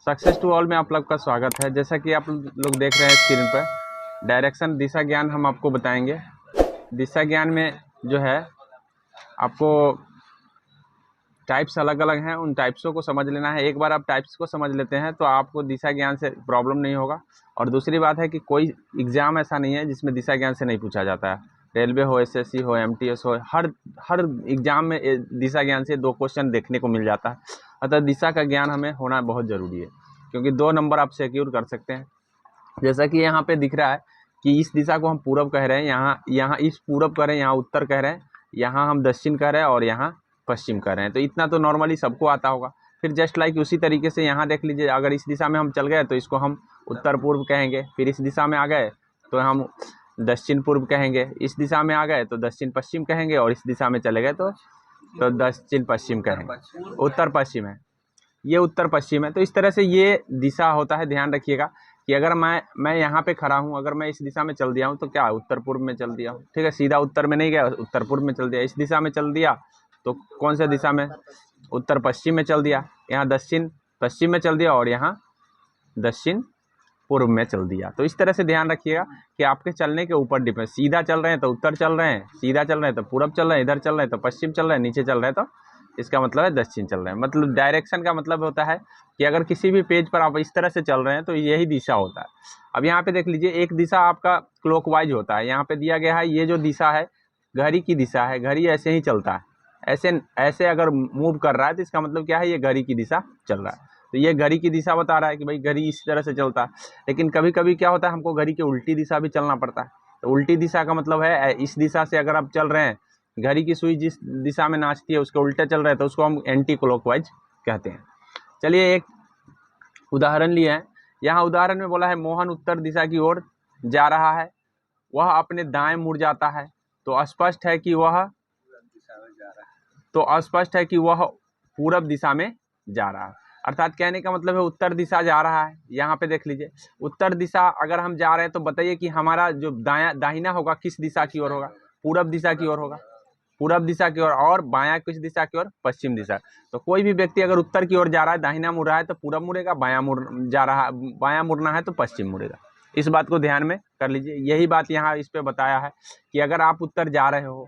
Success to all में आप लोग का स्वागत है। जैसा कि आप लोग देख रहे हैं स्क्रीन पर, डायरेक्शन दिशा ज्ञान हम आपको बताएंगे। दिशा ज्ञान में जो है आपको टाइप्स अलग अलग हैं, उन टाइप्सों को समझ लेना है। एक बार आप टाइप्स को समझ लेते हैं तो आपको दिशा ज्ञान से प्रॉब्लम नहीं होगा। और दूसरी बात है कि कोई एग्ज़ाम ऐसा नहीं है जिसमें दिशा ज्ञान से नहीं पूछा जाता है। रेलवे हो, एसएससी हो, एमटीएस हो, हर एग्ज़ाम में दिशा ज्ञान से 2 क्वेश्चन देखने को मिल जाता है। अतः दिशा का ज्ञान हमें होना बहुत ज़रूरी है, क्योंकि 2 नंबर आप सिक्योर कर सकते हैं। जैसा कि यहाँ पे दिख रहा है कि इस दिशा को हम पूरब कह रहे हैं, यहाँ इस पूरब कह रहे हैं, यहाँ उत्तर कह रहे हैं, यहाँ हम दक्षिण कह रहे हैं और यहाँ पश्चिम कह रहे हैं। तो इतना तो नॉर्मली सबको आता होगा। फिर जस्ट लाइक उसी तरीके से यहाँ देख लीजिए, अगर इस दिशा में हम चल गए तो इसको हम उत्तर पूर्व कहेंगे। फिर इस दिशा में आ गए तो हम दक्षिण पूर्व कहेंगे, इस दिशा में आ गए तो दक्षिण पश्चिम कहेंगे, और इस दिशा में चले गए तो दक्षिण पश्चिम कहेंगे। उत्तर पश्चिम है, ये उत्तर पश्चिम है। तो इस तरह से ये दिशा होता है। ध्यान रखिएगा कि अगर मैं यहाँ पे खड़ा हूँ, अगर मैं इस दिशा में चल दिया हूँ तो क्या उत्तर पूर्व में चल दिया हूँ, ठीक है। सीधा उत्तर में नहीं गया, उत्तर पूर्व में चल दिया। इस दिशा में चल दिया तो कौन सा दिशा में, उत्तर पश्चिम में चल दिया। यहाँ दक्षिण पश्चिम में चल दिया और यहाँ दक्षिण पूर्व में चल दिया। तो इस तरह से ध्यान रखिएगा कि आपके चलने के ऊपर डिपेंड। सीधा चल रहे हैं तो उत्तर चल रहे हैं, सीधा चल रहे हैं तो पूरब चल रहे हैं, इधर चल रहे हैं तो पश्चिम चल रहे हैं, नीचे चल रहे हैं तो इसका मतलब है दक्षिण चल रहे हैं। मतलब डायरेक्शन का मतलब होता है कि अगर किसी भी पेज पर आप इस तरह से चल रहे हैं तो यही दिशा होता है। अब यहाँ पे देख लीजिए, एक दिशा आपका क्लॉकवाइज होता है। यहाँ पे दिया गया है ये जो दिशा है घड़ी की दिशा है। घड़ी ऐसे ही चलता है, ऐसे ऐसे अगर मूव कर रहा है तो इसका मतलब क्या है, ये घड़ी की दिशा चल रहा है। तो ये घड़ी की दिशा बता रहा है कि भाई घड़ी इस तरह से चलता है। लेकिन कभी कभी क्या होता है, हमको घड़ी की उल्टी दिशा भी चलना पड़ता है। तो उल्टी दिशा का मतलब है इस दिशा से अगर आप चल रहे हैं, घड़ी की सुई जिस दिशा में नाचती है उसके उल्टे चल रहे हैं तो उसको हम एंटी क्लॉकवाइज कहते हैं। चलिए एक उदाहरण लिए हैं। यहाँ उदाहरण में बोला है मोहन उत्तर दिशा की ओर जा रहा है, वह अपने दाएं मुड़ जाता है तो स्पष्ट है कि वह पूरब दिशा में जा रहा है। अर्थात कहने का मतलब है उत्तर दिशा जा रहा है। यहाँ पे देख लीजिए, उत्तर दिशा अगर हम जा रहे हैं तो बताइए कि हमारा जो दाहिना होगा किस दिशा की ओर होगा, पूरब दिशा की ओर होगा, पूरब दिशा की ओर। और बायां किस दिशा की ओर, पश्चिम दिशा। तो कोई भी व्यक्ति अगर उत्तर की ओर जा रहा है, दाहिना मुड़ रहा है तो पूरब मुड़ेगा, बायां मुड़ना है तो पश्चिम मुड़ेगा। इस बात को ध्यान में कर लीजिए। यही बात यहाँ इस पे बताया है कि अगर आप उत्तर जा रहे हो,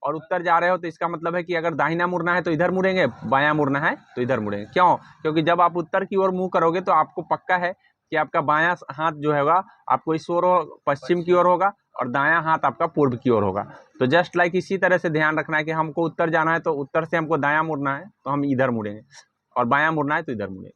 और उत्तर जा रहे हो तो इसका मतलब है कि अगर दाहिना मुड़ना है तो इधर मुड़ेंगे, बायां मुड़ना है तो इधर मुड़ेंगे। क्यों? क्योंकि जब आप उत्तर की ओर मुंह करोगे तो आपको पक्का है कि आपका बायां हाथ जो होगा आपको इस ओर पश्चिम की ओर होगा और दायां हाथ आपका पूर्व की ओर होगा। तो जस्ट लाइक इसी तरह से ध्यान रखना है कि हमको उत्तर जाना है तो उत्तर से हमको दायां मुड़ना है तो हम इधर मुड़ेंगे, और बायां मुड़ना है तो इधर मुड़ेंगे।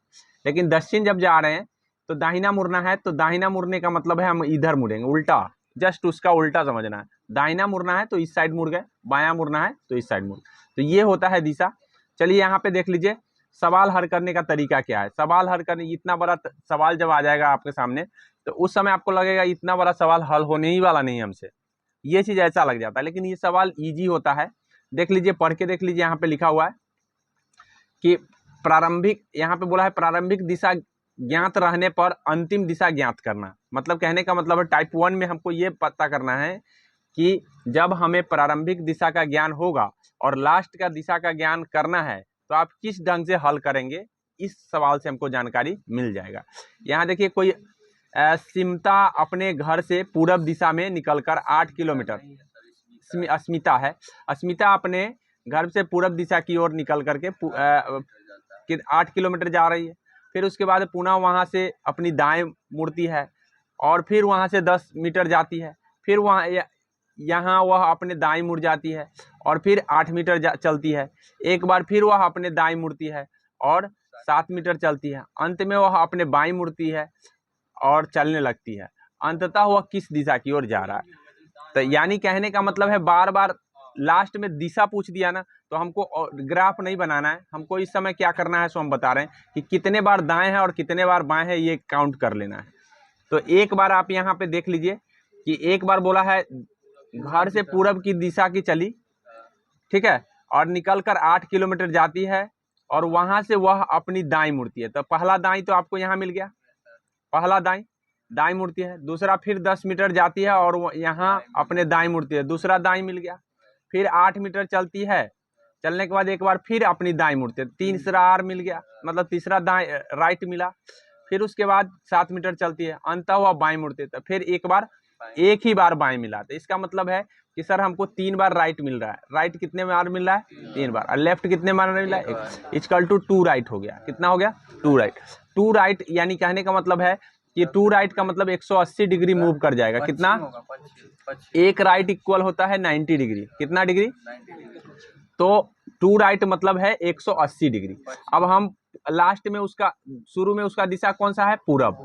लेकिन दक्षिण जब जा रहे हैं तो दाहिना मुड़ना है तो दाहिना मुड़ने का मतलब है हम इधर मुड़ेंगे, उल्टा। जस्ट उसका उल्टा समझना है। दाहिना मुड़ना है तो इस साइड मुड़ गए, बायां मुड़ना है तो इस साइड मुड़। तो ये होता है दिशा। चलिए यहाँ पे देख लीजिए सवाल हल करने का तरीका क्या है। सवाल हल करने, इतना बड़ा सवाल जब आ जाएगा आपके सामने तो उस समय आपको लगेगा इतना बड़ा सवाल हल होने ही वाला नहीं है हमसे, ये चीज ऐसा लग जाता है। लेकिन ये सवाल इजी होता है। देख लीजिए, पढ़ के देख लीजिए। यहाँ पे लिखा हुआ है कि प्रारंभिक, यहाँ पे बोला है प्रारंभिक दिशा ज्ञात रहने पर अंतिम दिशा ज्ञात करना। मतलब कहने का मतलब है टाइप 1 में हमको ये पता करना है कि जब हमें प्रारंभिक दिशा का ज्ञान होगा और लास्ट का दिशा का ज्ञान करना है तो आप किस ढंग से हल करेंगे, इस सवाल से हमको जानकारी मिल जाएगा। यहाँ देखिए, कोई स्मिता अपने घर से पूरब दिशा में निकलकर 8 किलोमीटर, अस्मिता है, अस्मिता अपने घर से पूरब दिशा की ओर निकल करके 8 किलोमीटर जा रही है। फिर उसके बाद पुनः वहाँ से अपनी दाएं मुड़ती है और फिर वहाँ से 10 मीटर जाती है। फिर वहाँ यहाँ वह अपने दाएं मुड़ जाती है और फिर 8 मीटर चलती है। एक बार फिर वह अपने दाएं मुड़ती है और 7 मीटर चलती है। अंत में वह अपने बाएं मुड़ती है और चलने लगती है। अंततः वह किस दिशा की ओर जा रहा है। तो यानी कहने का मतलब है, बार बार लास्ट में दिशा पूछ दिया ना तो हमको ग्राफ नहीं बनाना है। हमको इस समय क्या करना है सो हम बता रहे हैं कि कितने बार दाएं है और कितने बार बाएं है, ये काउंट कर लेना है। तो एक बार आप यहाँ पे देख लीजिए कि एक बार बोला है घर से पूरब की दिशा की चली, ठीक है, और निकलकर 8 किलोमीटर जाती है और वहां से वह अपनी दाएं मुड़ती है। तो पहला दाएं तो आपको यहाँ मिल गया, पहला दाएं मुड़ती है। दूसरा फिर 10 मीटर जाती है और यहाँ अपने दाएं मुड़ती है, दूसरा दाएं मिल गया। फिर 8 मीटर चलती है चलने के बाद एक बार फिर अपनी दाएं मुड़ते, तीसरा आर मिल गया, मतलब तीसरा दाएं राइट मिला। फिर उसके बाद 7 मीटर चलती है, अंततः हुआ बाएं मुड़ते, तो फिर एक ही बार बाएं मिला। तो इसका मतलब है कि सर हमको 3 बार राइट मिल रहा है। राइट कितने बार मिल रहा है? 3 बार। और लेफ्ट कितने बार मिल रहा है? इक्वल टू 2 राइट हो गया। कितना हो गया? 2 राइट। 2 राइट यानी कहने का मतलब है कि 2 राइट का मतलब 180 डिग्री मूव कर जाएगा। कितना? एक राइट इक्वल होता है 90 डिग्री। कितना डिग्री? तो 2 राइट मतलब है 180 डिग्री। अब हम लास्ट में उसका, शुरू में उसका दिशा कौन सा है? पूरब।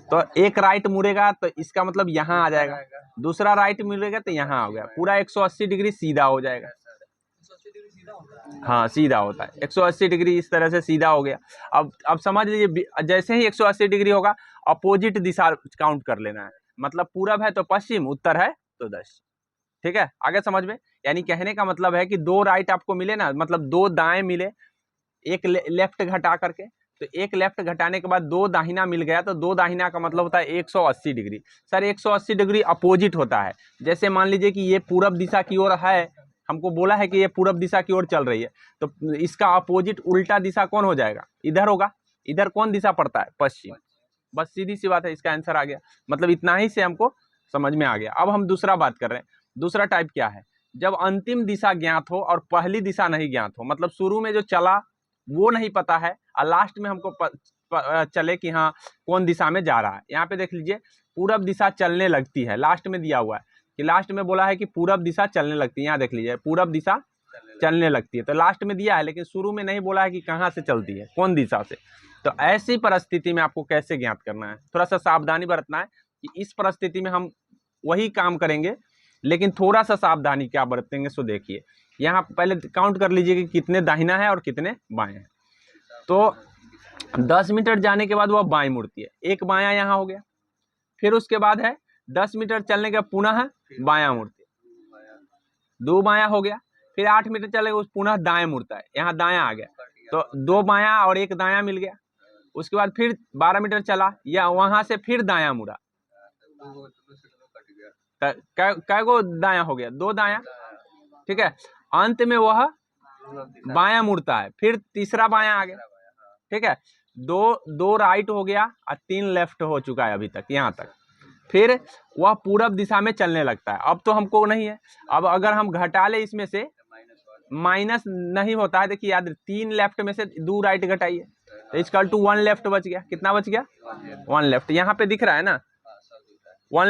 तो एक राइट मुड़ेगा तो इसका मतलब यहाँ आ जाएगा, दूसरा राइट मुड़ेगा तो यहाँ हो गया, पूरा 180 डिग्री सीधा हो जाएगा। हाँ, सीधा होता है 180 डिग्री, इस तरह से सीधा हो गया। अब समझ लीजिए, जैसे ही 180 डिग्री होगा अपोजिट दिशा काउंट कर लेना है। मतलब पूरब है तो पश्चिम, उत्तर है तो दक्षिण। ठीक है, आगे समझ में। यानी कहने का मतलब है कि 2 राइट आपको मिले ना, मतलब 2 दाएं मिले, एक लेफ्ट घटा करके, तो एक लेफ्ट घटाने के बाद 2 दाहिना मिल गया, तो 2 दाहिना का मतलब होता है 180 डिग्री। सर 180 डिग्री अपोजिट होता है। जैसे मान लीजिए कि ये पूरब दिशा की ओर है, हमको बोला है कि ये पूरब दिशा की ओर चल रही है, तो इसका अपोजिट उल्टा दिशा कौन हो जाएगा? इधर होगा। इधर कौन दिशा पड़ता है? पश्चिम। बस सीधी सी बात है, इसका आंसर आ गया। मतलब इतना ही से हमको समझ में आ गया। अब हम दूसरा बात कर रहे हैं। दूसरा टाइप क्या है? जब अंतिम दिशा ज्ञात हो और पहली दिशा नहीं ज्ञात हो, मतलब शुरू में जो चला वो नहीं पता है और लास्ट में हमको चले कि हाँ कौन दिशा में जा रहा है। यहाँ पे देख लीजिए, पूरब दिशा चलने लगती है, लास्ट में दिया हुआ है कि लास्ट में बोला है कि पूरब दिशा चलने लगती है। यहाँ देख लीजिए, पूरब दिशा चलने लगती है, तो लास्ट में दिया है, लेकिन शुरू में नहीं बोला है कि कहाँ से चलती है, कौन दिशा से। तो ऐसी परिस्थिति में आपको कैसे ज्ञात करना है? थोड़ा सा सावधानी बरतना है कि इस परिस्थिति में हम वही काम करेंगे, लेकिन थोड़ा सा सावधानी क्या बरतेंगे सो देखिए। यहाँ पहले काउंट कर लीजिए कि कितने दाहिना है और कितने बाएं हैं। तो 10 मीटर जाने के बाद वह बाएं मुड़ती है, एक बायां यहाँ हो गया। फिर उसके बाद है 10 मीटर चलने के पुनः बायां मुड़ती है, 2 बायां हो गया। फिर 8 मीटर चलेगा पुनः दाएं मुड़ता है, यहाँ दायां आ गया, तो 2 बायां और 1 दायां मिल गया। उसके बाद फिर 12 मीटर चला, या वहां से फिर दायां मुड़ा, कै गो दायां हो गया? 2 दायां। ठीक है, अंत में वह बायां मुड़ता है, फिर तीसरा बायां आ गया। ठीक है, 2 राइट हो गया और 3 लेफ्ट हो चुका है अभी तक, यहाँ तक। फिर वह पूरब दिशा में चलने लगता है। अब तो हमको नहीं है, अब अगर हम घटा ले इसमें से, माइनस नहीं होता है। देखिए याद, 3 लेफ्ट में से 2 राइट घटाइए, तो इक्वल टू 1 लेफ्ट बच गया। कितना बच गया? 1 लेफ्ट। यहाँ पे दिख रहा है ना, 1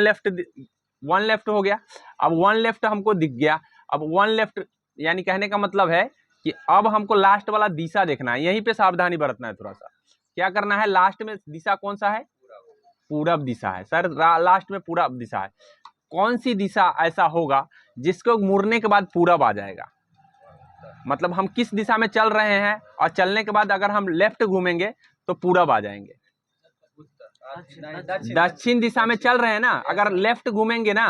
लेफ्ट हो गया। अब 1 लेफ्ट हमको दिख गया। अब 1 लेफ्ट यानी कहने का मतलब है कि अब हमको लास्ट वाला दिशा देखना है, यहीं पे सावधानी बरतना है थोड़ा सा। क्या करना है? लास्ट में दिशा कौन सा है? पूरब दिशा है। सर लास्ट में पूरब दिशा है, कौन सी दिशा ऐसा होगा जिसको मुड़ने के बाद पूरब आ जाएगा? मतलब हम किस दिशा में चल रहे हैं और चलने के बाद अगर हम लेफ्ट घूमेंगे तो पूरब आ जाएंगे। दक्षिण दिशा में चल रहे हैं ना, अगर लेफ्ट घूमेंगे ना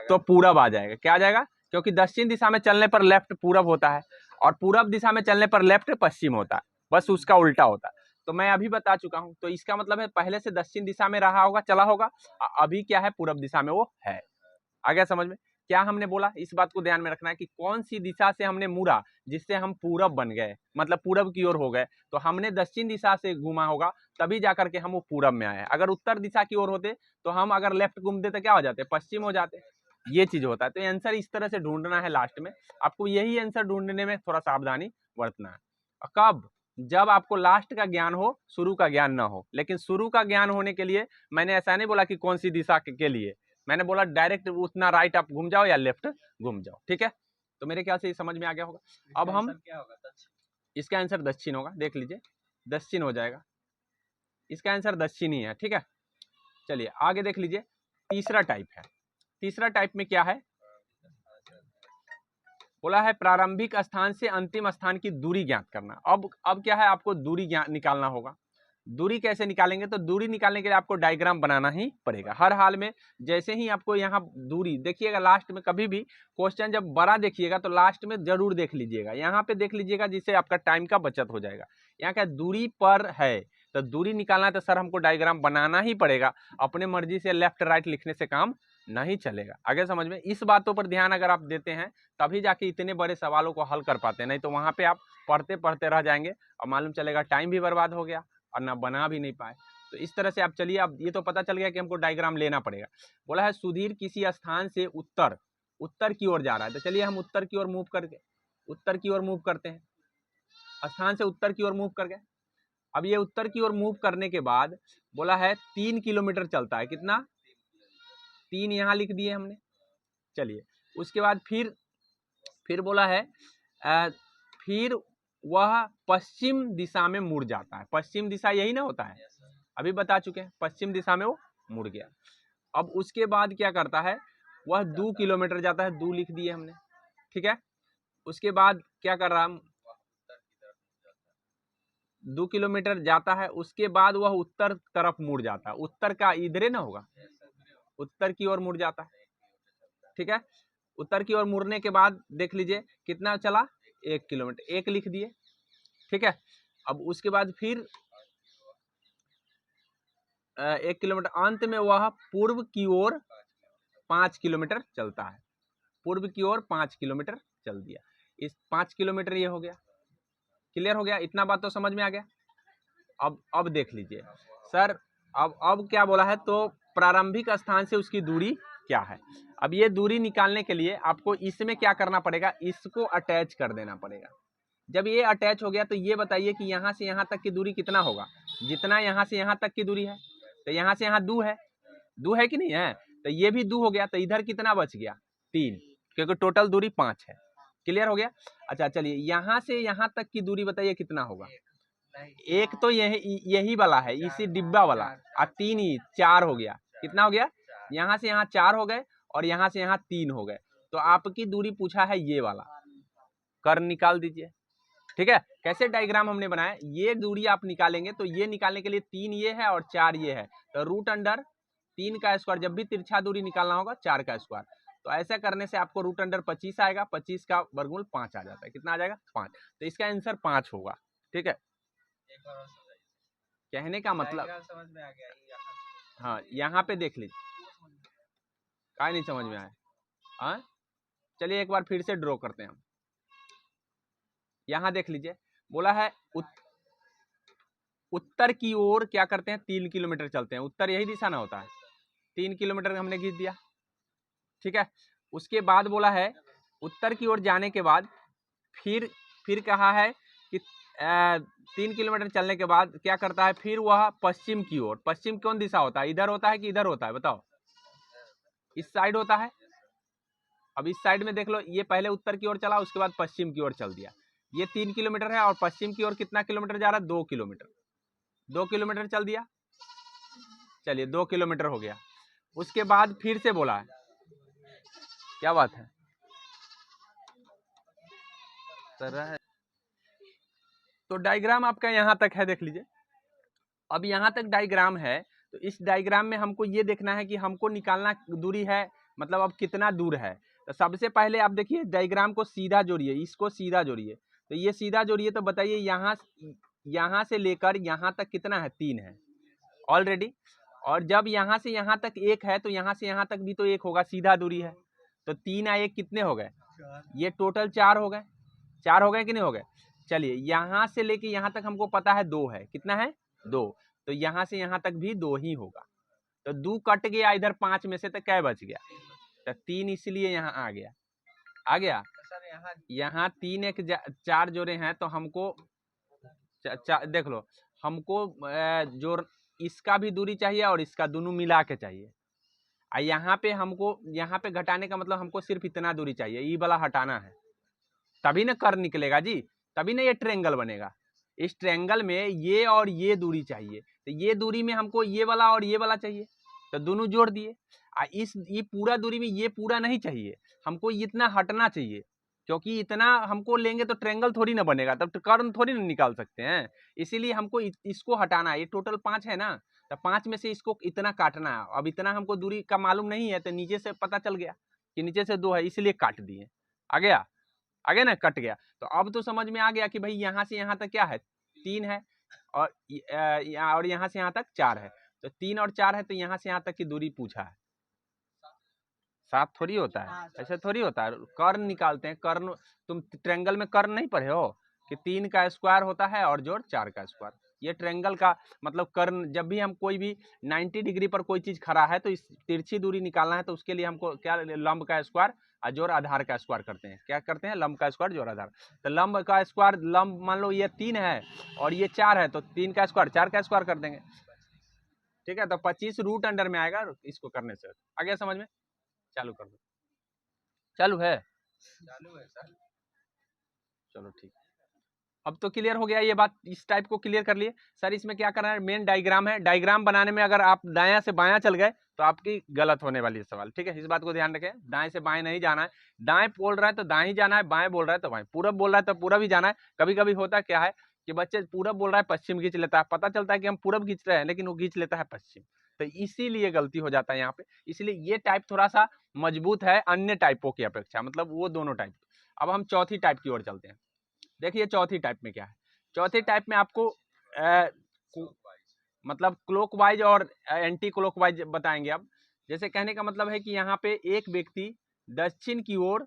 तो पूरब आ जाएगा। क्या आ जाएगा? क्योंकि दक्षिण दिशा में चलने पर लेफ्ट पूरब होता है और पूरब दिशा में चलने पर लेफ्ट पश्चिम होता है, बस उसका उल्टा होता है। तो मैं अभी बता चुका हूं, तो इसका मतलब है पहले से दक्षिण दिशा में रहा होगा, चला होगा, अभी क्या है? पूरब दिशा में वो है। आ गया समझ में? क्या हमने बोला, इस बात को ध्यान में रखना है कि कौन सी दिशा से हमने मुड़ा जिससे हम पूरब बन गए, मतलब पूरब की ओर हो गए। तो हमने दक्षिण दिशा से घूमा होगा, तभी जाकर के हम वो पूरब में आए। अगर उत्तर दिशा की ओर होते तो हम अगर लेफ्ट घूमते तो क्या हो जाते? पश्चिम हो जाते। ये चीज होता है। तो आंसर इस तरह से ढूंढना है लास्ट में। आपको यही आंसर ढूंढने में थोड़ा सावधानी बरतना है। कब? जब आपको लास्ट का ज्ञान हो, शुरू का ज्ञान ना हो। लेकिन शुरू का ज्ञान होने के लिए मैंने ऐसा नहीं बोला कि कौन सी दिशा के लिए, मैंने बोला डायरेक्ट उतना राइट आप घूम जाओ या लेफ्ट घूम जाओ। ठीक है, तो मेरे ख्याल से ये समझ में आ गया होगा। अब हम क्या होगा? इसका आंसर दक्षिण होगा, देख लीजिए, दक्षिण हो जाएगा। इसका आंसर दक्षिण ही है। ठीक है, चलिए आगे देख लीजिए। तीसरा टाइप है। तीसरा टाइप में क्या है? बोला है प्रारंभिक स्थान से अंतिम स्थान की दूरी ज्ञात करना। अब क्या है? आपको दूरी निकालना होगा। दूरी कैसे निकालेंगे? तो दूरी निकालने के लिए आपको डायग्राम बनाना ही पड़ेगा हर हाल में। जैसे ही आपको यहाँ दूरी देखिएगा, लास्ट में कभी भी क्वेश्चन जब बड़ा देखिएगा तो लास्ट में जरूर देख लीजिएगा, यहाँ पे देख लीजिएगा, जिससे आपका टाइम का बचत हो जाएगा। यहाँ क्या दूरी पर है, तो दूरी निकालना है तो सर हमको डायग्राम बनाना ही पड़ेगा। अपने मर्जी से लेफ्ट राइट लिखने से काम नहीं चलेगा। आगे समझ में, इस बातों पर ध्यान अगर आप देते हैं तभी जाके इतने बड़े सवालों को हल कर पाते हैं, नहीं तो वहाँ पे आप पढ़ते पढ़ते रह जाएंगे और मालूम चलेगा टाइम भी बर्बाद हो गया और ना बना भी नहीं पाए। तो इस तरह से आप चलिए, अब ये तो पता चल गया कि हमको डायग्राम लेना पड़ेगा। बोला है सुधीर किसी स्थान से उत्तर की ओर जा रहा है, तो चलिए हम उत्तर की ओर मूव करते हैं, स्थान से उत्तर की ओर मूव कर गए। अब ये उत्तर की ओर मूव करने के बाद बोला है 3 किलोमीटर चलता है, कितना, 3 यहाँ लिख दिए हमने। चलिए उसके बाद फिर बोला है फिर वह पश्चिम दिशा में मुड़ जाता है। पश्चिम दिशा यही ना होता है, अभी बता चुके हैं, पश्चिम दिशा में वो मुड़ गया। अब उसके बाद क्या करता है, वह 2 किलोमीटर जाता है, 2 लिख दिए हमने, ठीक है। उसके बाद क्या कर रहा, 2 किलोमीटर जाता है, उसके बाद वह उत्तर तरफ मुड़ जाता है। उत्तर का इधरे ना होगा, उत्तर की ओर मुड़ जाता है, ठीक है। उत्तर की ओर मुड़ने के बाद देख लीजिए कितना चला, 1 किलोमीटर, 1 लिख दिए, ठीक है। अब उसके बाद फिर 1 किलोमीटर, अंत में वह पूर्व की ओर 5 किलोमीटर चलता है, पूर्व की ओर 5 किलोमीटर चल दिया। इस 5 किलोमीटर ये हो गया, क्लियर हो गया, इतना बात तो समझ में आ गया। अब देख लीजिए सर, अब क्या बोला है, तो प्रारंभिक स्थान से उसकी दूरी क्या है। अब ये दूरी निकालने के लिए आपको इसमें क्या करना पड़ेगा, इसको अटैच कर देना पड़ेगा। जब ये अटैच हो गया तो ये बताइए कि यहाँ से यहाँ तक की दूरी कितना होगा, जितना यहाँ से यहाँ तक की दूरी है, तो यहाँ से यहाँ 2 है कि नहीं है, तो ये भी 2 हो गया, तो इधर कितना बच गया, 3, क्योंकि टोटल दूरी 5 है। क्लियर हो गया। अच्छा चलिए, यहाँ से यहाँ तक की दूरी बताइए कितना होगा। एक तो यही वाला है, इसी डिब्बा वाला, और 3 ही 4 हो गया। कितना हो गया, यहाँ से यहाँ 4 हो गए और यहाँ से यहाँ 3 हो गए। तो आपकी दूरी पूछा है ये वाला, कर निकाल दीजिए, ठीक है। कैसे डायग्राम हमने बनाया, ये दूरी आप निकालेंगे तो ये निकालने के लिए 3 ये है और 4 ये है, तो रूट अंडर 3 का स्क्वायर, जब भी तिरछा दूरी निकालना होगा 4 का स्क्वायर, तो ऐसा करने से आपको रूट अंडर 25 आएगा, 25 का वर्गमूल 5 आ जाता है। कितना आ जाएगा, 5। तो इसका आंसर 5 होगा, ठीक है। कहने का मतलब समझ में आ गया, हाँ यहाँ पे देख लीजिए, क्या नहीं समझ में आया, हाँ चलिए एक बार फिर से ड्रॉ करते हैं हम। यहाँ देख लीजिए, बोला है उत्तर की ओर क्या करते हैं, 3 किलोमीटर चलते हैं, उत्तर यही दिशा ना होता है, 3 किलोमीटर हमने खींच दिया, ठीक है। उसके बाद बोला है उत्तर की ओर जाने के बाद फिर कहा है कि 3 किलोमीटर चलने के बाद क्या करता है, फिर वह पश्चिम की ओर, पश्चिम कौन दिशा होता है, इधर होता है कि इधर होता है, बताओ, इस साइड होता है। अब इस साइड में देख लो, ये पहले उत्तर की ओर चला, उसके बाद पश्चिम की ओर चल दिया। ये 3 किलोमीटर है और पश्चिम की ओर कितना किलोमीटर जा रहा है, 2 किलोमीटर, 2 किलोमीटर चल दिया। चलिए 2 किलोमीटर हो गया। उसके बाद फिर से बोला है, क्या बात है सर, तो डायग्राम आपका यहाँ तक है, देख लीजिए। अब यहाँ तक डायग्राम है, तो इस डायग्राम में हमको ये देखना है कि हमको निकालना दूरी है, मतलब अब कितना दूर है। तो सबसे पहले आप देखिए डायग्राम को सीधा जोड़िए, इसको सीधा जोड़िए, तो ये सीधा जोड़िए, तो बताइए यहाँ से लेकर यहाँ तक कितना है, 3 है ऑलरेडी। और जब यहाँ से यहाँ तक 1 है, तो यहाँ से यहाँ तक भी तो 1 होगा, सीधा दूरी है, तो 3 और 1 कितने हो गए, ये टोटल 4 हो गए, 4 हो गए कि नहीं हो गए। चलिए यहाँ से लेके यहाँ तक हमको पता है 2 है, कितना है, 2, तो यहाँ से यहाँ तक भी 2 ही होगा। तो 2 कट गया इधर 5 में से, तो क्या बच गया, तो 3, इसलिए यहाँ आ गया। यहाँ 3 1 4 जोड़े हैं, तो हमको देख लो, हमको जो इसका भी दूरी चाहिए और इसका, दोनों मिला के चाहिए। यहाँ पे घटाने का मतलब हमको सिर्फ इतना दूरी चाहिए, ये वाला हटाना है, तभी ना कर निकलेगा जी, तभी ना ये ट्रायंगल बनेगा। इस ट्रायंगल में ये और ये दूरी चाहिए, तो ये दूरी में हमको ये वाला और ये वाला चाहिए, तो दोनों जोड़ दिए। ये पूरा दूरी में ये पूरा नहीं चाहिए, हमको इतना हटना चाहिए, क्योंकि इतना हमको लेंगे तो ट्रायंगल थोड़ी ना बनेगा, तब कर्व थोड़ी ना निकाल सकते हैं, इसीलिए हमको इसको हटाना है। ये टोटल 5 है ना, तो 5 में से इसको इतना काटना है। अब इतना हमको दूरी का मालूम नहीं है, तो नीचे से पता चल गया कि नीचे से 2 है, इसलिए काट दिए, आ गया ना, कट गया। तो अब तो समझ में आ गया कि भाई यहाँ से यहाँ तक क्या है, 3 है, और यहाँ से यहाँ तक 4 है, तो 3 और 4 है, तो यहाँ से यहाँ तक की दूरी पूछा है, सात थोड़ी होता है, ऐसे थोड़ी होता है। कर्ण निकालते हैं, कर्ण तुम ट्रायंगल में कर्ण नहीं पढ़े हो कि 3 का स्क्वायर होता है और जोड़ 4 का स्क्वायर। ये ट्रायंगल का मतलब कर्ण, जब भी हम कोई भी 90 डिग्री पर कोई चीज खड़ा है तो इस तिरछी दूरी निकालना है तो उसके लिए हमको क्या, लंब का स्क्वायर और जोड़ आधार का स्क्वायर करते हैं। क्या करते हैं? लंब का स्क्वायर जोड़ आधार। तो लंब का स्क्वायर, लंब मान लो ये 3 है और ये 4 है तो 3 का स्क्वायर 4 का स्क्वायर कर देंगे। ठीक है, तो 25 रूट अंडर में आएगा इसको करने से। आ गया समझ में? चालू कर दो। चालू है? चालू है सर। चलो ठीक, अब तो क्लियर हो गया ये बात, इस टाइप को क्लियर कर लिए। सर इसमें क्या करना है? मेन डायग्राम है, डायग्राम बनाने में अगर आप दायां से बायां चल गए तो आपकी गलत होने वाली है सवाल। ठीक है, इस बात को ध्यान रखें, दाएं से बाएं नहीं जाना है। दाएं बोल रहा है तो दाएं ही जाना है, बाएं बोल रहा है तो बाएं, पूरब बोल रहा है तो पूरब ही जाना है। कभी कभी होता क्या है कि बच्चे पूरब बोल रहा है पश्चिम खींच लेता है, पता चलता है कि हम पूरब खींच रहे हैं लेकिन वो खींच लेता है पश्चिम, तो इसीलिए गलती हो जाता है यहाँ पे। इसलिए ये टाइप थोड़ा सा मजबूत है अन्य टाइपों की अपेक्षा, मतलब वो दोनों टाइप। अब हम चौथी टाइप की ओर चलते हैं। देखिए चौथी टाइप में क्या है। चौथी टाइप में आपको मतलब क्लॉकवाइज और एंटी क्लॉकवाइज बताएंगे। अब जैसे कहने का मतलब है कि यहाँ पे एक व्यक्ति दक्षिण की ओर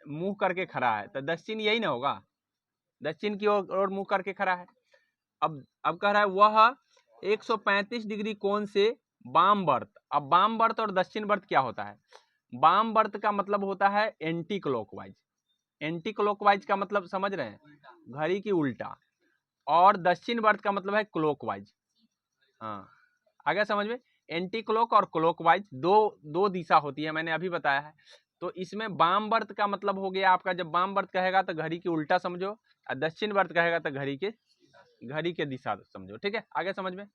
मुंह करके खड़ा है, तो दक्षिण यही ना होगा, दक्षिण की ओर मुंह करके खड़ा है। अब कह रहा है वह 135 डिग्री कोण से वाम वर्त। अब वाम वर्त और दक्षिण वर्त क्या होता है? वाम वर्त का मतलब होता है एंटी क्लॉकवाइज। एंटी क्लॉकवाइज का मतलब समझ रहे हैं, घड़ी की उल्टा। और दक्षिण वर्त का मतलब है क्लॉकवाइज। हाँ, आ गया समझ में? एंटी क्लॉक और क्लॉकवाइज दो दिशा होती है, मैंने अभी बताया है। तो इसमें वाम वर्त का मतलब हो गया आपका, जब वाम वर्त कहेगा तो घड़ी की उल्टा समझो, और दक्षिण वर्त कहेगा तो घड़ी के दिशा समझो। ठीक है, आगे समझ में?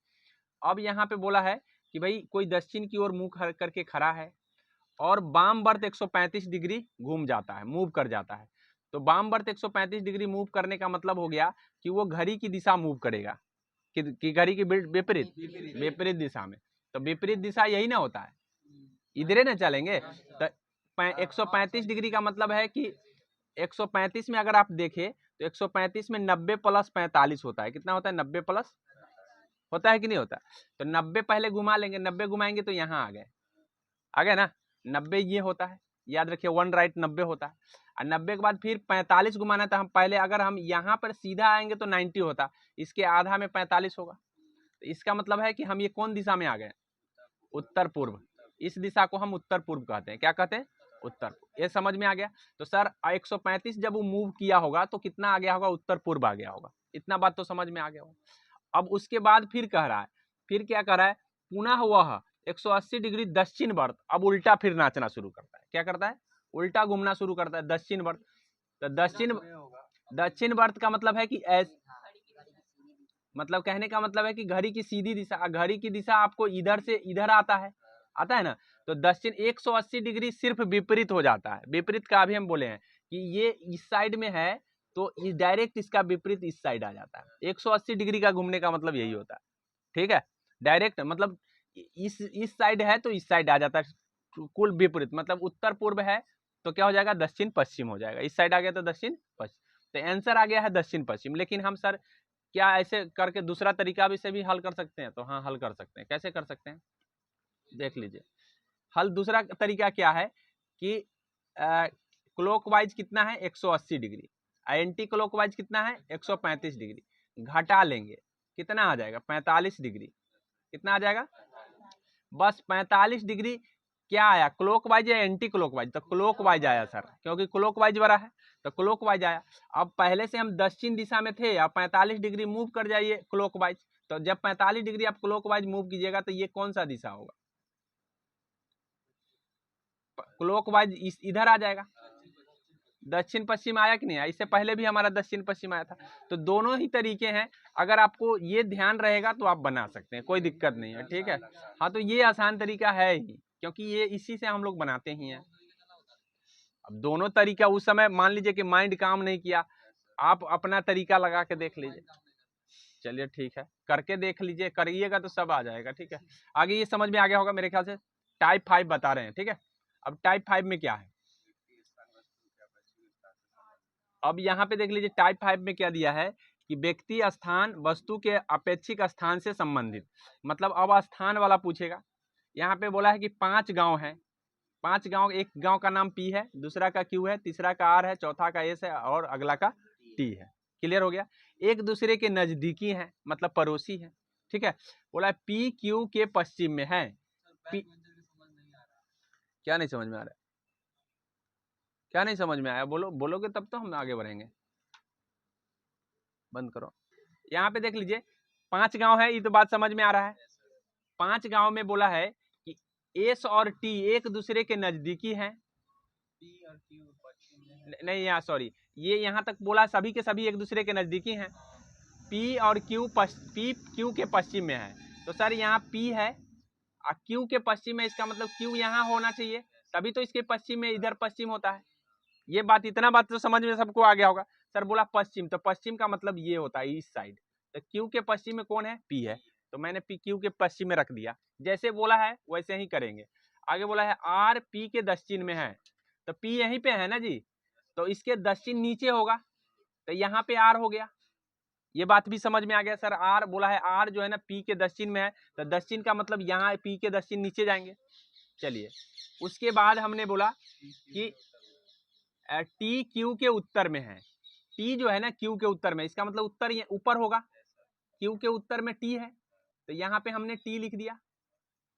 अब यहाँ पे बोला है कि भाई कोई दक्षिण की ओर मुंह करके खड़ा है और वाम वर्त 135 डिग्री घूम जाता है, मूव कर जाता है। तो वाम वर्त 135 डिग्री मूव करने का मतलब हो गया कि वो घड़ी की दिशा मूव करेगा, कि घड़ी की विपरीत दिशा में। तो विपरीत दिशा यही ना होता है, इधरे ना चलेंगे। तो 135 डिग्री का मतलब है कि 135 में अगर आप देखें तो 135 में 90 प्लस 45 होता है। कितना होता है? 90 प्लस होता है कि नहीं होता? तो 90 पहले घुमा लेंगे, 90 घुमाएंगे तो यहाँ आ गए ना। 90 ये होता है, याद रखिए 1 राइट 90 होता है। और 90 के बाद फिर 45 घुमाना है, तो हम पहले अगर हम यहाँ पर सीधा आएंगे तो 90 होता, इसके आधा में 45 होगा। तो इसका मतलब है कि हम ये कौन दिशा में आ गए? उत्तर पूर्व। इस दिशा को हम उत्तर पूर्व कहते हैं। क्या कहते हैं? उत्तर पूर्व। ये समझ में आ गया? तो सर 135 जब वो मूव किया होगा तो कितना आ गया होगा? उत्तर पूर्व आ गया होगा। इतना बात तो समझ में आ गया होगा। अब उसके बाद फिर कह रहा है, फिर क्या कह रहा है? पुनः वह 180 डिग्री दक्षिण वर्त, अब उल्टा फिर नाचना शुरू करता है। क्या करता है? उल्टा घूमना शुरू करता है, दक्षिण वर्त। तो दक्षिण वर्त का मतलब है कि मतलब कहने का मतलब है कि घड़ी की सीधी दिशा, घड़ी की दिशा आपको इधर से इधर आता है ना। तो दक्षिण 180 डिग्री सिर्फ विपरीत हो जाता है। विपरीत का अभी हम बोले हैं कि ये इस साइड में है तो डायरेक्ट इसका विपरीत इस साइड आ जाता है। 180 डिग्री का घूमने का मतलब यही होता है। ठीक है, डायरेक्ट मतलब इस साइड है तो इस साइड आ जाता है। कुल विपरीत मतलब उत्तर पूर्व है तो क्या हो जाएगा? दक्षिण पश्चिम हो जाएगा। इस साइड आ गया तो दक्षिण पश्चिम। तो आंसर आ गया है दक्षिण पश्चिम। लेकिन हम सर क्या ऐसे करके दूसरा तरीका भी से भी हल कर सकते हैं? तो हाँ, हल कर सकते हैं। कैसे कर सकते हैं? देख लीजिए हल। दूसरा तरीका क्या है कि क्लॉकवाइज कितना है? 180 डिग्री। एंटी क्लॉकवाइज कितना है? 135 डिग्री। घटा लेंगे, कितना आ जाएगा? 45 डिग्री। कितना आ जाएगा? बस 45 डिग्री। क्या आया? क्लॉकवाइज या एंटी क्लॉकवाइज? तो क्लॉकवाइज आया सर, क्योंकि क्लॉकवाइज बड़ा है तो क्लॉकवाइज आया। अब पहले से हम दक्षिण दिशा में थे, अब 45 डिग्री मूव कर जाइए क्लॉकवाइज। तो जब 45 डिग्री आप क्लॉकवाइज मूव कीजिएगा तो ये कौन सा दिशा होगा? क्लॉकवाइज इधर आ जाएगा। दक्षिण पश्चिम आया कि नहीं आया? इससे पहले भी हमारा दक्षिण पश्चिम आया था। तो दोनों ही तरीके हैं, अगर आपको ये ध्यान रहेगा तो आप बना सकते हैं, कोई दिक्कत नहीं है। ठीक है, हाँ, तो ये आसान तरीका है ही, क्योंकि ये इसी से हम लोग बनाते ही हैं। अब दोनों तरीका, उस समय मान लीजिए कि माइंड काम नहीं किया, आप अपना तरीका लगा के देख लीजिए। चलिए ठीक है, करके देख लीजिए, करिएगा तो सब आ जाएगा। ठीक है, आगे ये समझ में आ गया होगा मेरे ख्याल से। टाइप 5 बता रहे हैं। ठीक है, अब टाइप 5 में क्या है? अब यहाँ पे देख लीजिए टाइप 5 में क्या दिया है कि व्यक्ति स्थान वस्तु के अपेक्षिक स्थान से संबंधित। मतलब अब स्थान वाला पूछेगा। यहाँ पे बोला है कि 5 गांव हैं, 5 गांव, एक गांव का नाम पी है, दूसरा का क्यू है, तीसरा का आर है, चौथा का एस है और अगला का टी है। क्लियर हो गया। एक दूसरे के नजदीकी हैं, मतलब पड़ोसी हैं। ठीक है, बोला पी क्यू के पश्चिम में है। क्या नहीं समझ में आ रहा है? क्या नहीं समझ में आया? बोलो, बोलोगे तब तो हम आगे बढ़ेंगे। बंद करो। यहाँ पे देख लीजिए 5 गांव है, ये तो बात समझ में आ रहा है। 5 गांव में बोला है कि एस और टी एक दूसरे के नजदीकी हैं। नहीं, यहाँ सॉरी, ये यहाँ तक बोला सभी के सभी एक दूसरे के नजदीकी हैं। पी और क्यू पी क्यू के पश्चिम में है। तो सर यहाँ पी है और क्यू के पश्चिम में, इसका मतलब क्यू यहाँ होना चाहिए, तभी तो इसके पश्चिम में इधर पश्चिम होता है। ये बात, इतना बात तो समझ में सबको आ गया होगा। सर बोला पश्चिम, तो पश्चिम का मतलब ये होता है ईस्ट साइड। तो क्यू के पश्चिम में कौन है? पी है, तो मैंने पी क्यू के पश्चिम में रख दिया। जैसे बोला है वैसे ही करेंगे। आगे बोला है आर पी के दक्षिण में है, तो पी यहीं पे है ना जी, तो इसके दक्षिण नीचे होगा, तो यहाँ पे आर हो गया। ये बात भी समझ में आ गया। सर आर बोला है, आर जो है ना पी के दक्षिण में है, तो दक्षिण का मतलब यहाँ पी के दक्षिण नीचे जाएंगे। चलिए, उसके बाद हमने बोला कि टी क्यू के उत्तर में है। टी जो है ना क्यू के उत्तर में, इसका मतलब उत्तर ऊपर होगा, क्यू के उत्तर में टी है, तो यहाँ पे हमने टी लिख दिया।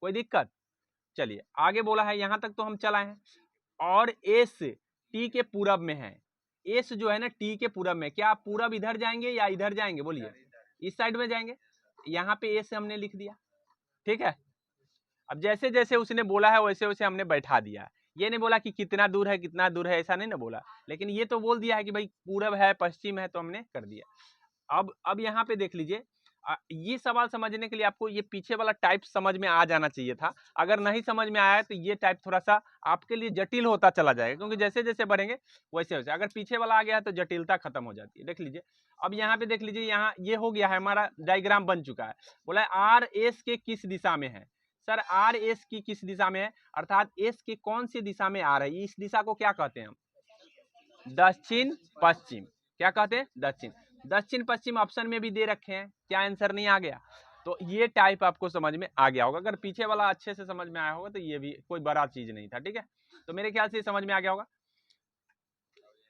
कोई दिक्कत? चलिए आगे बोला है, यहाँ तक तो हम चलाए हैं। और एस टी के पूरब में है। एस जो है ना टी के पूरब में, क्या आप पूरब इधर जाएंगे या इधर जाएंगे? बोलिए, इस साइड में जाएंगे। यहाँ पे एस हमने लिख दिया। ठीक है, अब जैसे जैसे उसने बोला है वैसे वैसे हमने बैठा दिया। ये नहीं बोला कि कितना दूर है कितना दूर है, ऐसा नहीं ना बोला, लेकिन ये तो बोल दिया है कि भाई पूरब है पश्चिम है, तो हमने कर दिया। अब यहाँ पे देख लीजिए, ये सवाल समझने के लिए आपको ये पीछे वाला टाइप समझ में आ जाना चाहिए था। अगर नहीं समझ में आया तो ये टाइप थोड़ा सा आपके लिए जटिल होता चला जाएगा, क्योंकि जैसे जैसे बढ़ेंगे वैसे वैसे, अगर पीछे वाला आ गया है तो जटिलता खत्म हो जाती है। देख लीजिए, अब यहाँ पे देख लीजिए, यहाँ ये हो गया है, हमारा डायग्राम बन चुका है। बोला है आर एस के किस दिशा में है। सर आर एस की किस दिशा में है, अर्थात एस की कौन सी दिशा में आ रही है, इस दिशा को क्या कहते हैं हम? दक्षिण पश्चिम। क्या कहते हैं? दक्षिण। दक्षिण पश्चिम ऑप्शन में भी दे रखे हैं, क्या आंसर नहीं आ गया? तो ये टाइप आपको समझ में आ गया होगा। अगर पीछे वाला अच्छे से समझ में आया होगा तो ये भी कोई बड़ा चीज नहीं था। ठीक है, तो मेरे ख्याल से समझ में आ गया होगा।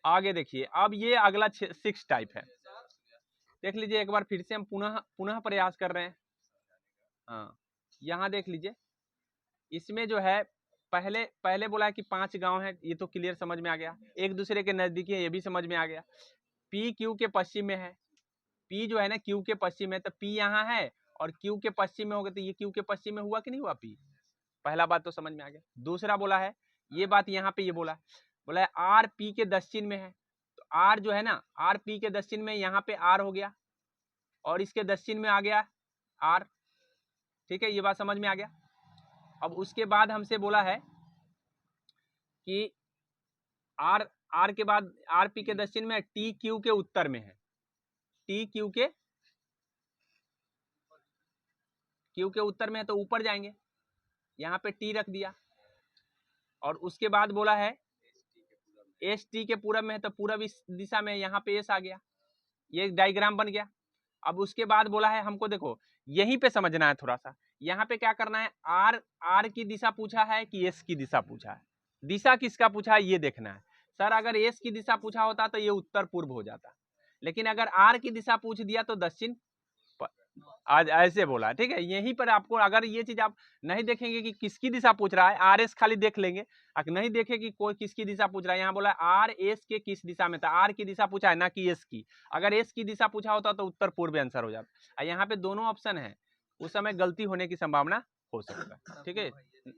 आगे देखिए, अब ये अगला 6 टाइप है। देख लीजिए एक बार फिर से हम पुनः प्रयास कर रहे हैं। हाँ, यहाँ देख लीजिए, इसमें जो है पहले बोला है कि 5 गांव है, ये तो क्लियर समझ में आ गया। एक दूसरे के नजदीकी है, ये भी समझ में आ गया। पी क्यू के पश्चिम में है। पी जो है ना क्यू के पश्चिम में, तो पी यहाँ है और क्यू के पश्चिम में होगा, तो ये क्यू के पश्चिम में हुआ कि नहीं हुआ पी? पहला बात तो समझ में आ गया। दूसरा बोला है, ये बात यहाँ पे ये बोला है आर पी के दक्षिण में है, तो आर जो है ना आर पी के दक्षिण में, यहाँ पे आर हो गया और इसके दक्षिण में आ गया आर। ठीक है, ये बात समझ में आ गया। अब उसके बाद हमसे बोला है कि आर के बाद आर पी के दक्षिण में, टी क्यू के उत्तर में है। टी क्यू के उत्तर में है, तो ऊपर जाएंगे, यहाँ पे टी रख दिया। और उसके बाद बोला है एस टी के पूरब में है, तो पूरब इस दिशा में, यहाँ पे एस आ गया, ये डायग्राम बन गया। अब उसके बाद बोला है हमको, देखो यहीं पे समझना है थोड़ा सा, यहाँ पे क्या करना है, आर की दिशा पूछा है कि एस की दिशा पूछा है, दिशा किसका पूछा है ये देखना है। सर अगर एस की दिशा पूछा होता तो ये उत्तर पूर्व हो जाता, लेकिन अगर आर की दिशा पूछ दिया तो दक्षिण। आज ऐसे बोला, ठीक है। यहीं पर आपको, अगर ये चीज आप नहीं देखेंगे कि किसकी दिशा पूछ रहा है, आर एस खाली देख लेंगे, अगर नहीं देखे कि कोई किसकी दिशा पूछ रहा है, यहाँ बोला आर एस के किस दिशा में था, आर की दिशा पूछा है ना कि एस की। अगर एस की दिशा पूछा होता तो उत्तर पूर्व आंसर हो जाता। यहाँ पे दोनों ऑप्शन है, उस समय गलती होने की संभावना हो सकता है। ठीक है,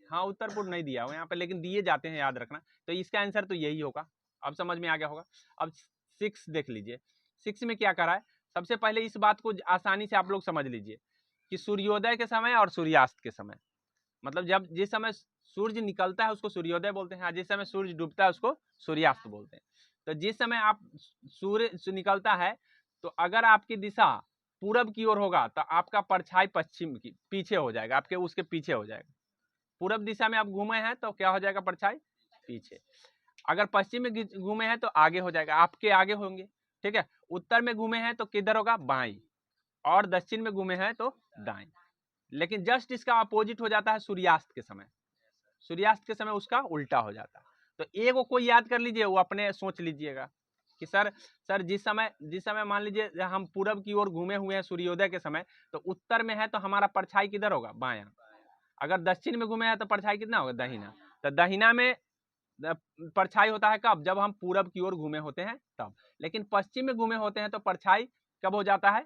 हाँ उत्तर पूर्व नहीं दिया हो यहाँ पे, लेकिन दिए जाते हैं, याद रखना। तो इसका आंसर तो यही होगा। अब समझ में आ गया होगा। अब 6 देख लीजिए, 6 में क्या करा है। सबसे पहले इस बात को आसानी से आप लोग समझ लीजिए कि सूर्योदय के समय और सूर्यास्त के समय, मतलब जब जिस समय सूर्य निकलता है उसको सूर्योदय बोलते हैं, जिस समय सूर्य डूबता है उसको सूर्यास्त बोलते हैं। तो जिस समय आप सूर्य निकलता है, तो अगर आपकी दिशा पूरब की ओर होगा तो आपका परछाई पश्चिम की पीछे हो जाएगा, आपके उसके पीछे हो जाएगा। पूरब दिशा में आप घूमे हैं तो क्या हो जाएगा, परछाई पीछे। अगर पश्चिम में घूमे हैं तो आगे हो जाएगा, आपके आगे होंगे। ठीक है, उत्तर में घूमे हैं तो किधर होगा, बाई, और दक्षिण में घूमे हैं तो दाएं। लेकिन जस्ट इसका अपोजिट हो जाता है सूर्यास्त के समय। सूर्यास्त के समय उसका उल्टा हो जाता है। तो ए को कोई याद कर लीजिए, वो अपने सोच लीजिएगा कि सर जिस समय मान लीजिए हम पूरब की ओर घूमे हुए हैं सूर्योदय के समय, तो उत्तर में है तो हमारा परछाई किधर होगा? बायां। अगर दक्षिण में घूमे हैं तो परछाई कितना होगा? दाहिना। तो दाहिना में परछाई होता है कब? जब हम पूरब की ओर घूमे होते हैं तब। लेकिन पश्चिम में घूमे होते हैं तो परछाई कब हो जाता है?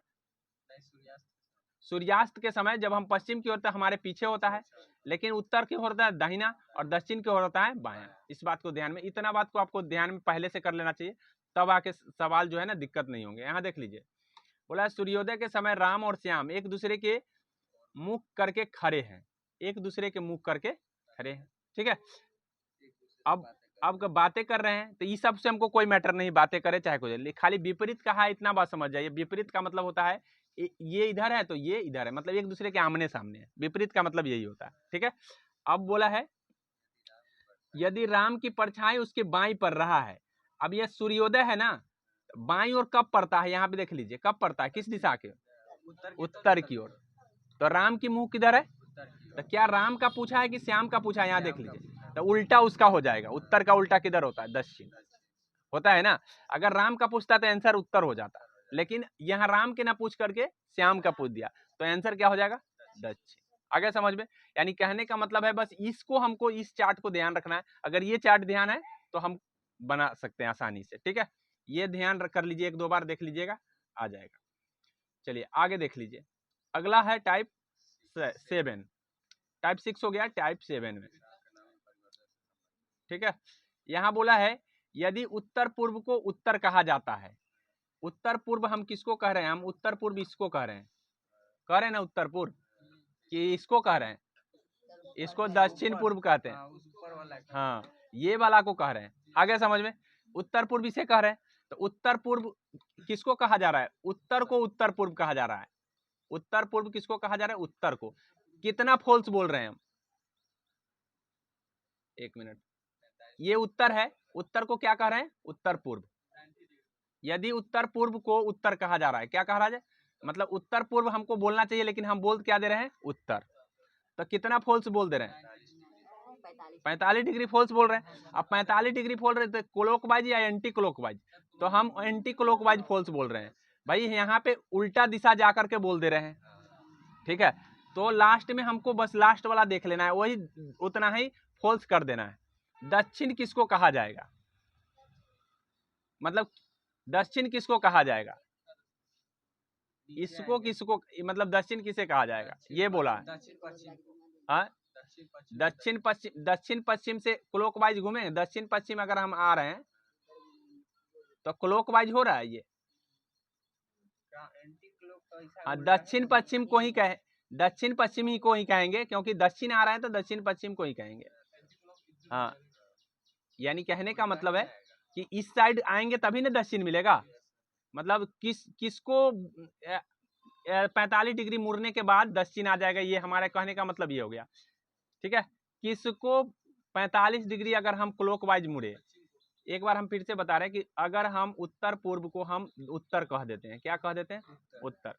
सूर्यास्त के समय। जब हम पश्चिम की ओर तो हमारे पीछे होता है, लेकिन उत्तर की ओर होता है दाहिना और दक्षिण की ओर होता है बायां। इस बात को ध्यान में, इतना बात को आपको ध्यान में पहले से कर लेना चाहिए, तब आके सवाल जो है ना दिक्कत नहीं होंगे। यहाँ देख लीजिए, बोला सूर्योदय के समय राम और श्याम एक दूसरे के मुख करके खड़े हैं, एक दूसरे के मुख करके खड़े हैं, ठीक है। अब बातें कर रहे हैं तो ये सब से हमको कोई मैटर नहीं, बातें करे चाहे कुछ, खाली विपरीत कहा है इतना बात समझ जाइए। विपरीत का मतलब होता है ये इधर है तो ये इधर है, मतलब एक दूसरे के आमने सामने है। विपरीत का मतलब यही होता है, ठीक है। अब बोला है यदि राम की परछाई उसके बाईं पर रहा है। अब ये सूर्योदय है ना, बाईं ओर कब पड़ता है? यहाँ पे देख लीजिए कब पड़ता है, किस दिशा के? उत्तर की ओर। तो राम की मुंह किधर है? तो क्या राम का पूछा है कि श्याम का पूछा है? यहाँ देख लीजिए, तो उल्टा उसका हो जाएगा। उत्तर का उल्टा किधर होता है? दक्षिण होता है ना। अगर राम का पूछता तो आंसर उत्तर हो जाता, लेकिन यहाँ राम के ना पूछ करके श्याम का पूछ दिया, तो आंसर क्या हो जाएगा? दक्षिण। आगे समझ में? यानी कहने का मतलब है बस इसको हमको, इस चार्ट को ध्यान रखना है। अगर ये चार्ट ध्यान है तो हम बना सकते हैं आसानी से, ठीक है। ये ध्यान कर लीजिए, एक दो बार देख लीजिएगा, आ जाएगा। चलिए आगे देख लीजिए, अगला है टाइप 7। टाइप 6 हो गया, टाइप 7 में, ठीक है। यहाँ बोला है यदि उत्तर पूर्व को उत्तर कहा जाता है। उत्तर पूर्व हम किसको कह रहे हैं? हम उत्तर पूर्व इसको कह रहे हैं ना, उत्तर पूर्व कि इसको कह रहे हैं, इसको दक्षिण पूर्व कहते हैं। हाँ, ये वाला को कह रहे हैं। आगे समझ में? उत्तर पूर्व इसे कह रहे हैं। तो उत्तर पूर्व किसको कहा जा रहा है? उत्तर को उत्तर पूर्व कहा जा रहा है। उत्तर पूर्व किसको कहा जा रहा है? उत्तर को। कितना फॉल्स बोल रहे हैं हम? एक मिनट, ये उत्तर है, उत्तर को क्या कह रहे हैं? उत्तर पूर्व। यदि उत्तर पूर्व को उत्तर कहा जा रहा है, क्या कहा रहा है? मतलब उत्तर पूर्व हमको बोलना चाहिए, लेकिन हम बोल क्या दे रहे हैं? उत्तर। तो कितना फॉल्स बोल दे रहे हैं? 45 डिग्री फॉल्स बोल रहे हैं। अब 45 डिग्री बोल रहे हैं तो क्लॉकवाइज या एंटी क्लॉकवाइज? तो हम एंटी क्लॉकवाइज फॉल्स बोल रहे हैं भाई। यहाँ पे उल्टा दिशा जा करके बोल दे रहे हैं, ठीक है। तो लास्ट में हमको बस लास्ट वाला देख लेना है, वही उतना ही फॉल्स कर देना है। दक्षिण किसको कहा जाएगा? मतलब दक्षिण किसको कहा जाएगा? इसको किसको, मतलब दक्षिण किसे कहा जाएगा? ये बोला है। दक्षिण पश्चिम से क्लॉकवाइज घूमे, दक्षिण पश्चिम अगर हम आ रहे हैं तो क्लॉकवाइज हो रहा है ये। दक्षिण पश्चिम को ही कहे, दक्षिण पश्चिम ही को ही कहेंगे, क्योंकि दक्षिण आ रहा है तो दक्षिण पश्चिम को ही कहेंगे। हाँ, यानी कहने का मतलब है कि इस साइड आएंगे तभी ना दक्षिण मिलेगा। मतलब किसको 45 डिग्री मुड़ने के बाद दक्षिण आ जाएगा, ये हमारे कहने का मतलब ये हो गया, ठीक है। किसको 45 डिग्री अगर हम क्लॉकवाइज मुड़े, एक बार हम फिर से बता रहे हैं कि अगर हम उत्तर पूर्व को हम उत्तर कह देते हैं, क्या कह देते हैं? उत्तर।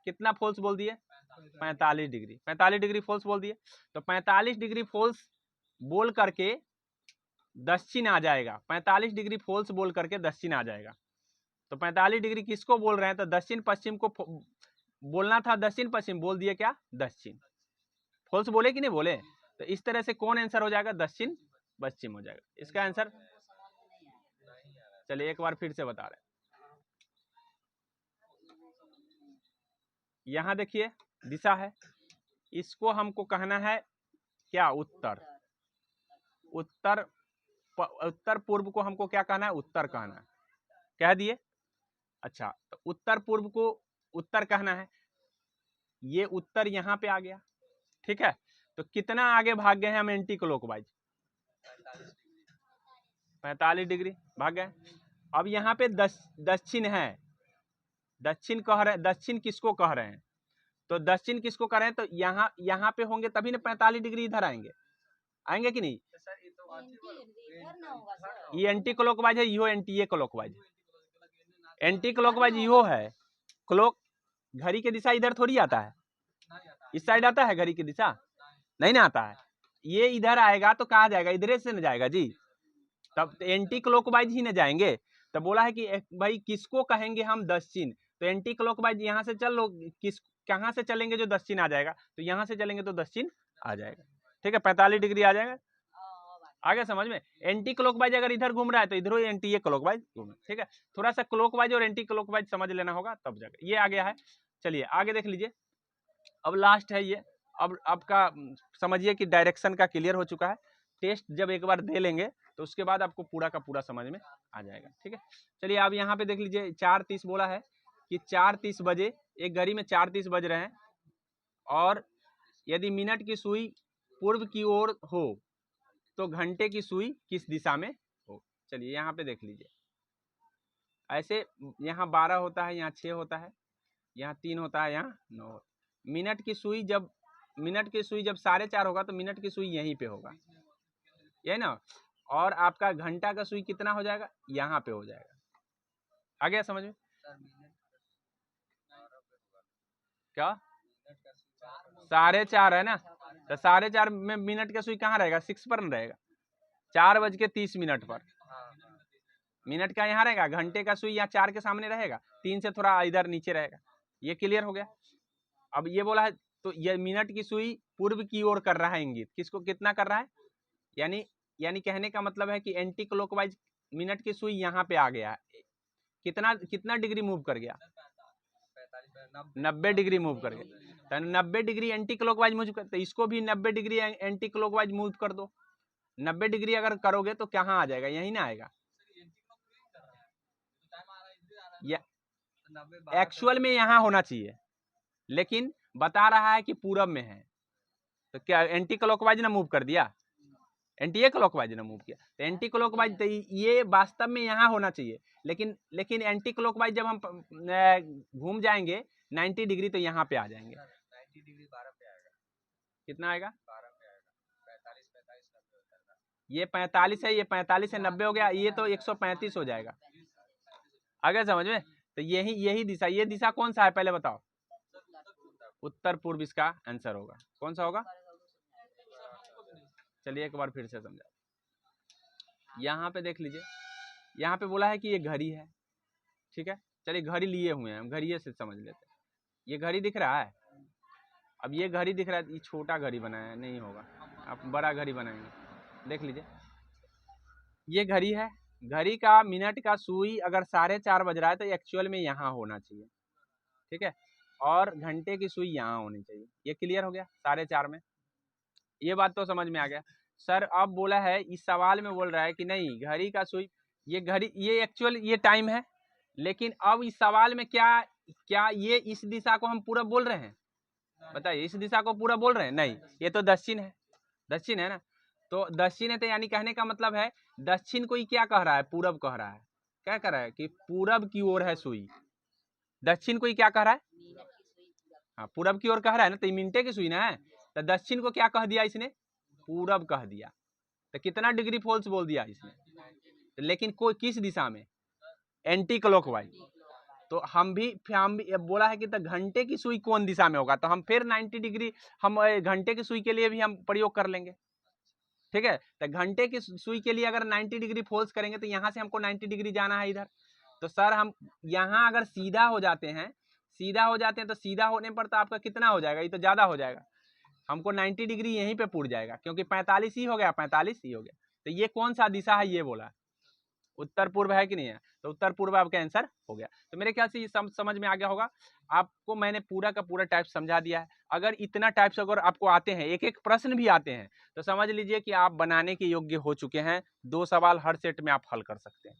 कितना फॉल्स बोल दिए? 45 डिग्री। 45 डिग्री फॉल्स बोल दिए। तो 45 डिग्री फॉल्स बोल करके दक्षिण आ जाएगा। 45 डिग्री फॉल्स बोल करके दक्षिण आ जाएगा। तो 45 डिग्री किसको बोल रहे हैं? तो दक्षिण पश्चिम को बोलना था, दक्षिण पश्चिम बोल दिए, क्या? दक्षिण। फॉल्स बोले कि नहीं बोले? तो इस तरह से कौन आंसर हो जाएगा? दक्षिण पश्चिम हो जाएगा इसका आंसर। चलिए एक बार फिर से बता रहे हैं, यहां देखिए दिशा है, इसको हमको कहना है क्या? उत्तर। उत्तर पूर्व को हमको क्या कहना है? उत्तर कहना है। कह दिए। अच्छा, तो उत्तर पूर्व को उत्तर कहना है, ये उत्तर यहाँ पे आ गया, ठीक है। तो कितना आगे भाग गए हैं हम एंटी क्लॉकवाइज? 45 डिग्री भाग गए। अब यहाँ पे दक्षिण है, दक्षिण कह रहे हैं। दक्षिण किसको कह रहे हैं? तो दक्षिण किसको कह रहे हैं? तो यहाँ पे होंगे तभी ना 45 डिग्री इधर आएंगे, आएंगे कि नहीं? ये एंटी क्लॉकवाइज है, यो एंटी क्लॉकवाइज। एंटी क्लॉकवाइज यो है। क्लॉक घड़ी की दिशा इधर थोड़ी आता है, इस साइड आता है घड़ी की दिशा, नहीं ना आता है। ये इधर आएगा तो कहाँ जाएगा, इधर से न जाएगा जी, तब एंटी क्लॉकवाइज ही न जाएंगे। तब बोला है कि भाई किसको कहेंगे हम दक्षिण, तो एंटी क्लॉकवाइज यहाँ से चल लो, किस कहाँ से चलेंगे जो दक्षिण आ जाएगा, तो यहाँ से चलेंगे तो दक्षिण आ जाएगा। ठीक है, 45 डिग्री आ जाएगा। आगे समझ में, एंटी क्लॉकवाइज अगर इधर घूम रहा है तो इधर एंटी क्लॉकवाइज घूम। ठीक है, थोड़ा सा क्लॉकवाइज और एंटी क्लॉकवाइज समझ लेना होगा तब जाकर ये आ गया है। चलिए आगे देख लीजिए, अब लास्ट है ये। अब आपका समझिए कि डायरेक्शन का क्लियर हो चुका है। टेस्ट जब एक बार दे लेंगे तो उसके बाद आपको पूरा का पूरा समझ में आ जाएगा। ठीक है, चलिए अब यहाँ पे देख लीजिए 4:30 बोला है कि 4:30 बजे, एक घड़ी में 4:30 बज रहे हैं, और यदि मिनट की सुई पूर्व की ओर हो तो घंटे की सुई किस दिशा में हो। चलिए यहाँ पे देख लीजिए, ऐसे यहाँ 12 होता है, यहाँ 6 होता है, यहाँ 3 होता है, यहाँ 9। मिनट की सुई जब 4:30 होगा तो मिनट की सुई यहीं पे होगा, यही ना। और आपका घंटा का सुई कितना हो जाएगा, यहाँ पे हो जाएगा। आ गया समझ में? क्या 4:30 है ना, तो 4:30 में मिनट का सुई कहाँ रहेगा, 6 पर न रहेगा, 4:30 पर मिनट का यहाँ रहेगा, घंटे का सुई यहाँ 4 के सामने रहेगा, 3 से थोड़ा इधर नीचे रहेगा। ये क्लियर हो गया। अब ये बोला है तो ये मिनट की सुई पूर्व की ओर कर रहा है इंगित, किसको कितना कर रहा है, यानी कहने का मतलब है कि एंटी क्लॉकवाइज मिनट की सुई यहाँ पे आ गया है, कितना डिग्री मूव कर गया, 90 डिग्री मूव कर गया। तो 90 डिग्री एंटी क्लॉकवाइज मूव कर, तो इसको भी 90 डिग्री एंटी क्लॉकवाइज मूव कर दो। 90 डिग्री अगर करोगे तो कहाँ आ जाएगा, यही ना आएगा। एक्चुअल में यहाँ होना चाहिए, लेकिन बता रहा है कि पूरब में है, तो क्या एंटी क्लॉकवाइज ना मूव कर दिया, एंटी क्लॉकवाइज ना मूव किया, तो एंटी क्लॉकवाइज तो ये वास्तव में यहाँ होना चाहिए, लेकिन एंटी क्लॉकवाइज जब हम घूम जाएंगे 90 डिग्री तो यहाँ पे आ जाएंगे। 90 डिग्री 12 पे आएगा, कितना आएगा, 12 पे आएगा, 45 90 ये 45 है, ये 45 से 90 हो गया, ये तो 135 हो जाएगा। आगे समझ में, तो यही दिशा, ये दिशा कौन सा है पहले बताओ, उत्तर पूर्व इसका आंसर होगा। कौन सा होगा, चलिए एक बार फिर से समझा। यहाँ पे देख लीजिए, यहाँ पे बोला है कि ये घड़ी है, ठीक है, चलिए घड़ी लिए हुए हैं हम, घड़ी से समझ लेते हैं। ये घड़ी दिख रहा है, अब ये घड़ी दिख रहा है, ये छोटा घड़ी बनाया नहीं होगा, आप बड़ा घड़ी बनाएंगे। देख लीजिए ये घड़ी है, घड़ी का मिनट का सुई अगर 4:30 बज रहा है तो एक्चुअल में यहाँ होना चाहिए, ठीक है, और घंटे की सुई यहाँ होनी चाहिए। ये क्लियर हो गया 4:30 में, ये बात तो समझ में आ गया। सर अब बोला है इस सवाल में बोल रहा है कि नहीं घड़ी का सुई, ये घड़ी ये एक्चुअल ये टाइम है, लेकिन अब इस सवाल में क्या ये इस दिशा को हम पूरा बोल रहे हैं, बताइए, इस दिशा को पूरा बोल रहे हैं, नहीं, ये तो दक्षिण है, दक्षिण है ना, तो दक्षिण है, तो यानी कहने का मतलब है दक्षिण को ही क्या कह रहा है, पूरब कह रहा है। क्या कह रहा है कि पूरब की ओर है सुई, दक्षिण को ही क्या कह रहा है, हाँ पूरब की ओर कह रहा है ना, तो मिनटे की सुई ना है, तो दक्षिण को क्या कह दिया इसने, पूरब कह दिया, तो कितना डिग्री फॉल्स बोल दिया इसने, लेकिन कोई किस दिशा में, एंटी क्लॉकवाइज। तो हम भी बोला है कि तो घंटे की सुई कौन दिशा में होगा, तो हम फिर 90 डिग्री हम घंटे की सुई के लिए भी हम प्रयोग कर लेंगे, ठीक है। तो घंटे की सुई के लिए अगर 90 डिग्री फॉल्स करेंगे तो यहाँ से हमको 90 डिग्री जाना है इधर, तो सर हम यहाँ अगर सीधा हो जाते हैं तो सीधा होने पर तो आपका कितना हो जाएगा, ये तो ज़्यादा हो जाएगा, हमको 90 डिग्री यहीं पे पूर जाएगा, क्योंकि 45 ही हो गया, 45 ही हो गया। तो ये कौन सा दिशा है, ये बोला उत्तर पूर्व है कि नहीं है, तो उत्तर पूर्व आपका आंसर हो गया। तो मेरे ख्याल से ये समझ में आ गया होगा आपको, मैंने पूरा का पूरा टाइप समझा दिया है। अगर इतना टाइप्स अगर आपको आते हैं, एक एक प्रश्न भी आते हैं, तो समझ लीजिए कि आप बनाने के योग्य हो चुके हैं, 2 सवाल हर सेट में आप हल कर सकते हैं।